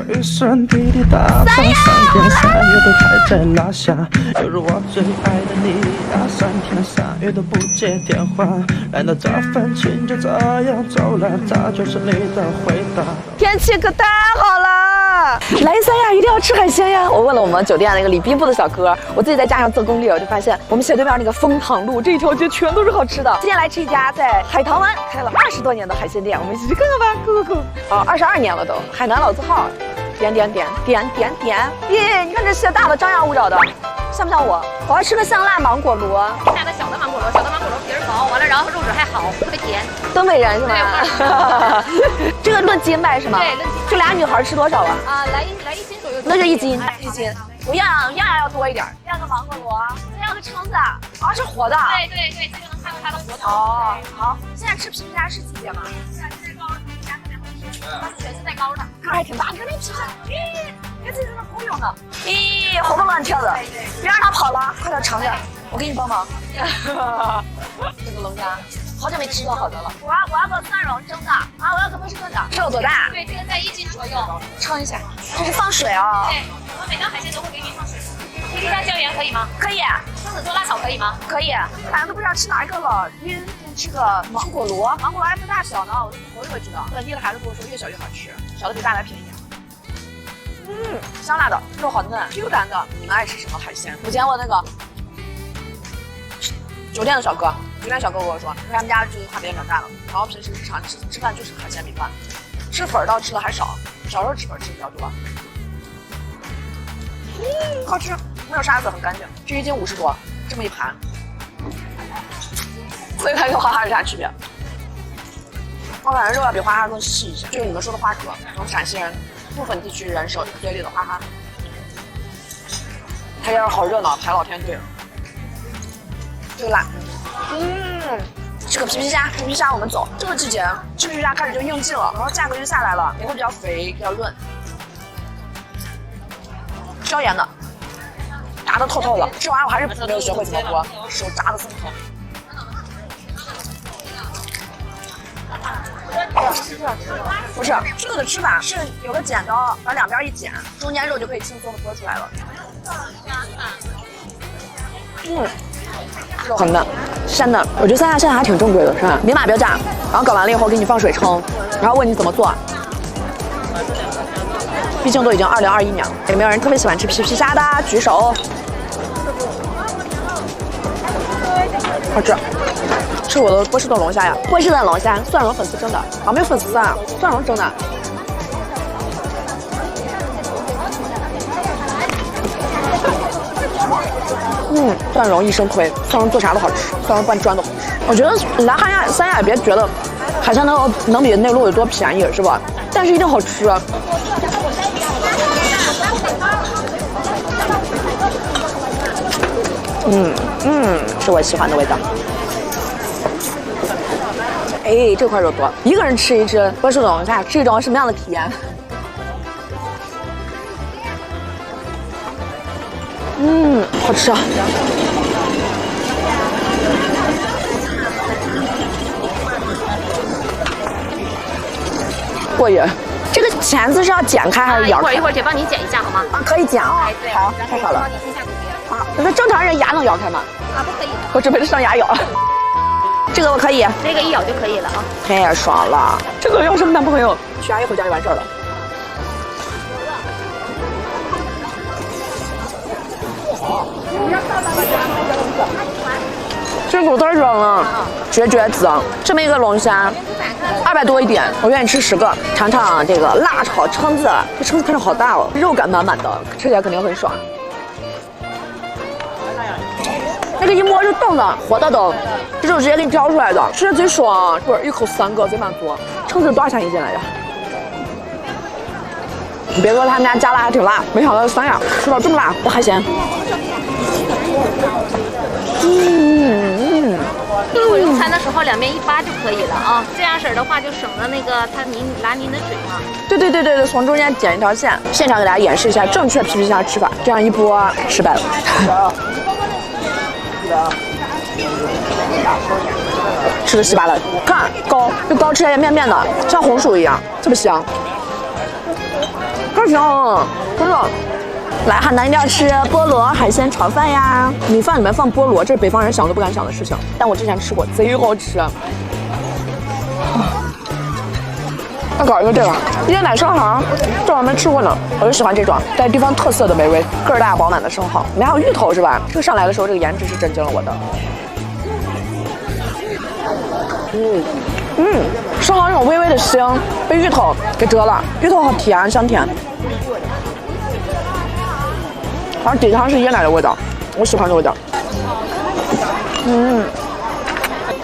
雨声滴滴答，放3天3夜都还在拉下，犹如我最爱的你啊，3天3夜都不接电话，难道这份情就这样走了？这就是你的回答。天气可太好了，来三亚一定要吃海鲜呀！我问了我们酒店那个礼宾部的小哥，我自己在家上做攻略，我就发现我们斜对面那个枫塘路这一条街全都是好吃的。今天来吃一家在海棠湾开了20多年的海鲜店，我们一起去看看吧，go！ 哦，22年了都，海南老字号。点，耶！你看这蟹大的张牙舞爪的，像不像我？我要吃个香辣芒果螺，下的小的芒果螺，皮儿薄，完了然后肉质还好，特别甜。东北人是吗？这个论斤卖是吗？对，论斤。这俩女孩吃多少啊？啊，来1斤左右。那就1斤，我样要多一点，要个芒果螺，再要个蛏子啊，是活的。对，这就能看到它的活头。哦，好，现在吃皮皮虾是季节吗？现在高的皮皮虾特别好吃，它是全是带膏的，个还挺大，你看那皮皮虾，这真的好用的，活蹦乱跳的，别让它跑了，快点尝尝，我给你帮忙。这个龙虾，好久没吃过好的了。我要个蒜蓉蒸的啊，我要个波士顿的，这有多大？对，这个在1斤左右。称一下，这是放水啊。对，我们每道海鲜都会给你放水。皮皮虾椒盐可以吗？可以。蛏子做辣炒可以吗？可以。反正都不知道吃哪一个了，因为这个芒果螺还分大小呢，我也会知道。本地的孩子跟我说，越小越好吃，小的比大的便宜。香辣的，肉好嫩，Q 弹的。你们爱吃什么海鲜？我见过那个酒店小哥跟我说，他们家就是跨边长大的，然后平时日常吃饭就是海鲜米饭，吃粉倒吃的还少，小时候吃粉吃的比较多。好吃，没有沙子，很干净。这1斤50多，这么一盘，所以它跟花蛤有啥区别？我感觉肉要比花蛤更细一些，就是你们说的花蛤，我们陕西人部分地区人手嘴里的花蛤。它要是好热闹，排老天队。这个辣，这个皮皮虾我们走。这个季节吃皮皮虾开始就应季了，然后价格就下来了，也会比较肥，比较润。椒盐的，炸的透透的。吃完我还是没有学会怎么剥，手炸的这么透。不是，这个的吃法是有个剪刀，把两边一剪，中间肉就可以轻松的剥出来了。肉很嫩，鲜嫩。我觉得三亚现在还挺正规的，是吧？明码标价，然后搞完了以后给你放水称，然后问你怎么做。毕竟都已经2021年了，有没有人特别喜欢吃皮皮虾的？举手。好吃，是我的波士顿龙虾呀，波士顿龙虾，蒜蓉粉丝蒸的，没有粉丝啊，蒜蓉蒸的。蒜蓉一生亏，蒜蓉做啥都好吃，蒜蓉拌砖都好吃。我觉得来三亚也别觉得海鲜能比内陆有多便宜，是吧？但是一定好吃。是我喜欢的味道。哎，这块肉多，一个人吃一只波士顿龙虾是一种什么样的体验？好吃啊！过瘾。这个钳子是要剪开还是咬开？一会儿姐帮你剪一下好吗？可以剪啊。好，太好了。那正常人牙能咬开吗？不可以。我准备着上牙咬。这个我可以，这个一咬就可以了啊。太爽了！这个要是男朋友，去阿姨回家就完事儿了。这骨太爽了，绝子！这么一个龙虾，200多一点，我愿意吃10个。尝尝这个辣炒蛏子，这蛏子看着好大哦，肉感满满的，吃起来肯定很爽。那个一摸就冻的，活的都，这种直接给你挑出来的，吃着贼爽，不是一口3个贼满足。蛏子多少钱1斤来着？你别说他们家加辣还挺辣，没想到三亚吃到这么辣的海鲜。我用餐的时候两边一扒就可以了啊，这样式儿的话就省了那个它拿您的水嘛。对，从中间剪一条线，现场给大家演示一下正确皮皮虾吃法，这样一剥失败了。吃的稀巴烂，看膏，这膏吃起来面面的，像红薯一样，特别香。看太香了，真的。来汉南一定要吃菠萝海鲜炒饭呀，米饭里面放菠萝，这是北方人想都不敢想的事情。但我之前吃过，贼好吃。再搞一个这个椰奶生蚝，这我还没吃过呢，我就喜欢这种带地方特色的美味，个儿大饱满的生蚝，里面还有芋头是吧？这个上来的时候，这个颜值是震惊了我的。生蚝那种微微的腥，被芋头给遮了，芋头好甜，香甜。好像底汤是椰奶的味道，我喜欢这味道。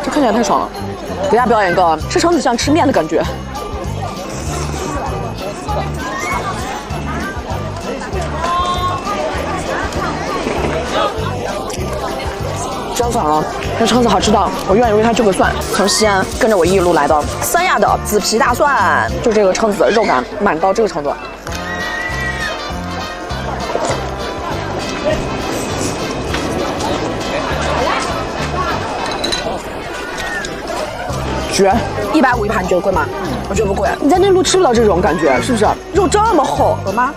这看起来太爽了。给大家表演一个吃橙子像吃面的感觉。真爽了，这橙子好吃到我愿意为它就个蒜。从西安跟着我一路来到三亚的紫皮大蒜，就这个橙子肉感满到这个程度。绝，150一盘，你觉得贵吗？我觉得不贵。你在内陆吃不到这种感觉，是不是？肉这么厚，有吗？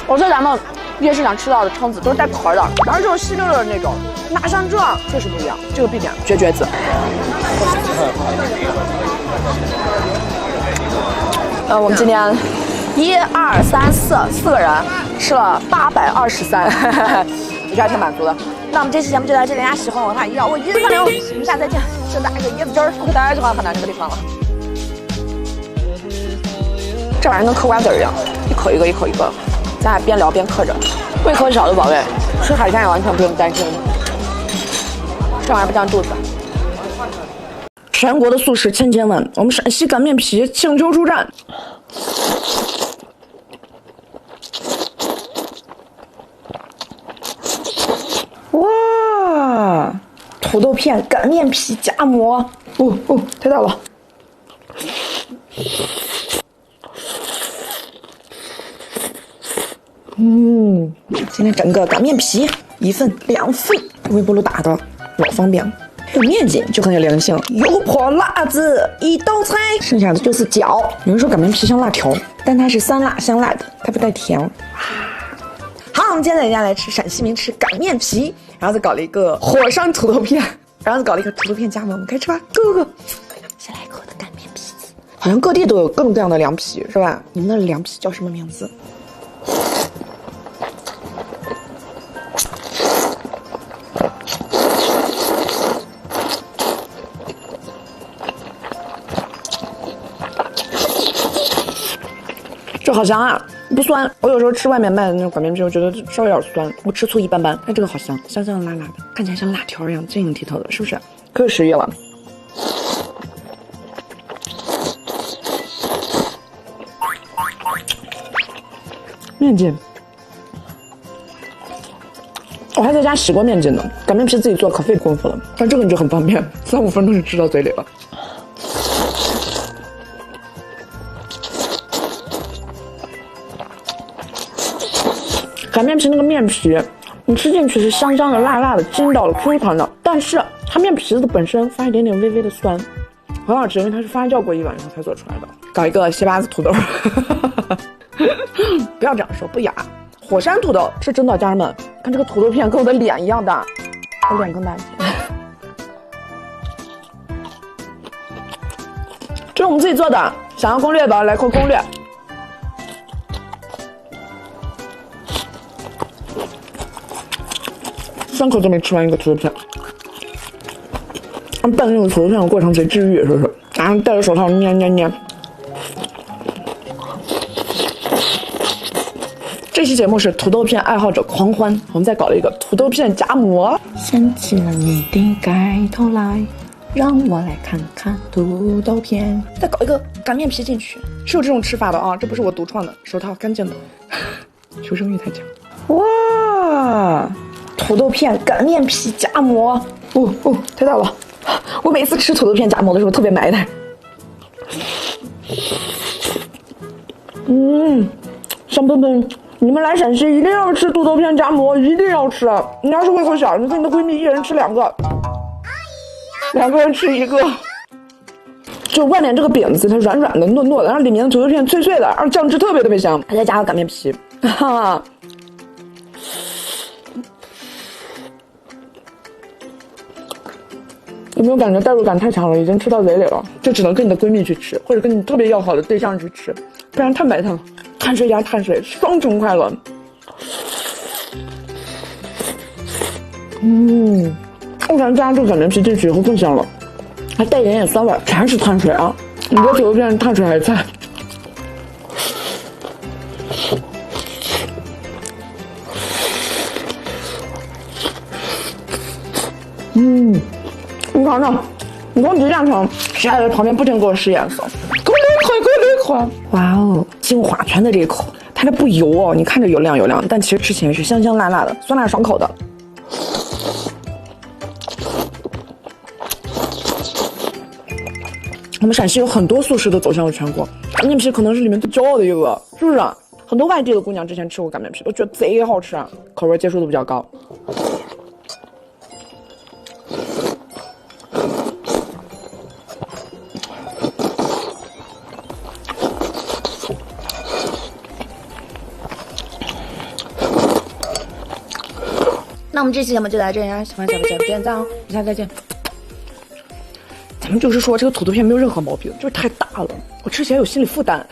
我在咱们夜市上吃到的蛏子都是带壳的，然后这种细溜溜的那种，哪像这确实不一样，这个必点，绝子。我们今天1、2、3、4个人吃了823，我觉得还挺满足的。那我们这期节目就到这里，大家喜欢我的话，一定要为椰子三流。我们下次再见，盛大一个椰子汁儿，我可太喜欢河南这个地方了。这玩意儿跟嗑瓜子儿一样，一口一个，一口一个，咱俩边聊边嗑着。胃口小的宝贝，吃海鲜也完全不用担心，这玩意儿不胀肚子。全国的速食千万，我们陕西擀面皮请求出战。哇，土豆片擀面皮夹馍，太大了。今天整个擀面皮1份2份，微波炉打的老方便，还有面筋就很有灵性，油泼辣子一道菜，剩下的就是饺。有人说擀面皮像辣条，但它是酸辣香辣的，它不带甜。好，我们今天在家来吃陕西名吃擀面皮，然后再搞了一个火山土豆片，然后再搞了一个土豆片夹馍，我们开始吃吧，Go！先来一口我的擀面皮子，好像各地都有各种各样的凉皮，是吧？你们那凉皮叫什么名字？这好香啊，不酸。我有时候吃外面卖的那种擀面皮，我觉得稍微有点酸，我吃醋一般般。但这个好香，香香的辣辣的，看起来像辣条一样晶莹剔透的，是不是？可有食欲了。面筋，我还在家洗过面筋呢。擀面皮自己做可费功夫了，但这个你就很方便，3、5分钟就吃到嘴里了。擀面皮那个面皮，你吃进去是香香的、辣辣的、筋道的、Q 弹的，但是它面皮子本身发一点点微微的酸，很好吃，因为它是发酵过1晚以后才做出来的。搞一个蟹巴子土豆，不要这样说，不雅。火山土豆是真的，家人们，看这个土豆片跟我的脸一样大，我脸更大一些。这是我们自己做的，想要攻略的来扣攻略。3口都没吃完一个土豆片，拌那个土豆片的过程贼治愈，是不是？然后戴着手套捏。这期节目是土豆片爱好者狂欢，我们再搞了一个土豆片夹馍。掀起了你的盖头来，让我来看看土豆片。再搞一个擀面皮进去，是有这种吃法的啊，这不是我独创的，手套干净的，求生欲太强。哇！土豆片擀面皮夹馍，太大了！我每次吃土豆片夹馍的时候特别埋汰。香喷喷！你们来陕西一定要吃土豆片夹馍，一定要吃！你要是胃口小，你跟你的闺蜜一人吃2个，2个人吃1个。就外面这个饼子它软软的、糯糯的，然后里面的土豆片脆脆的，然后酱汁特别香，还再加个擀面皮，哈哈。有没有感觉代入感太强了，已经吃到嘴里了？就只能跟你的闺蜜去吃，或者跟你特别要好的对象去吃，不然太埋汰了。碳水加碳水，双重快乐。我感觉加这个擀面皮进去以后更香了，还带一点点酸味，全是碳水啊！你这土豆片碳水还在。你尝尝，你光这样尝，谁还在旁边不停给我使眼色？给我来一口！哇哦，精华全在这一口，它这不油哦，你看着油亮，但其实吃起来是香香辣辣的，酸辣爽口的。我们陕西有很多素食都走向了全国，擀面皮可能是里面最骄傲的一个，是不是？很多外地的姑娘之前吃过擀面皮，都觉得贼好吃，口味接受度比较高。那我们这期节目就到这里啊！喜欢小的点赞哦，下次再见。咱们就是说，这个土豆片没有任何毛病，就是太大了，我吃起来有心理负担。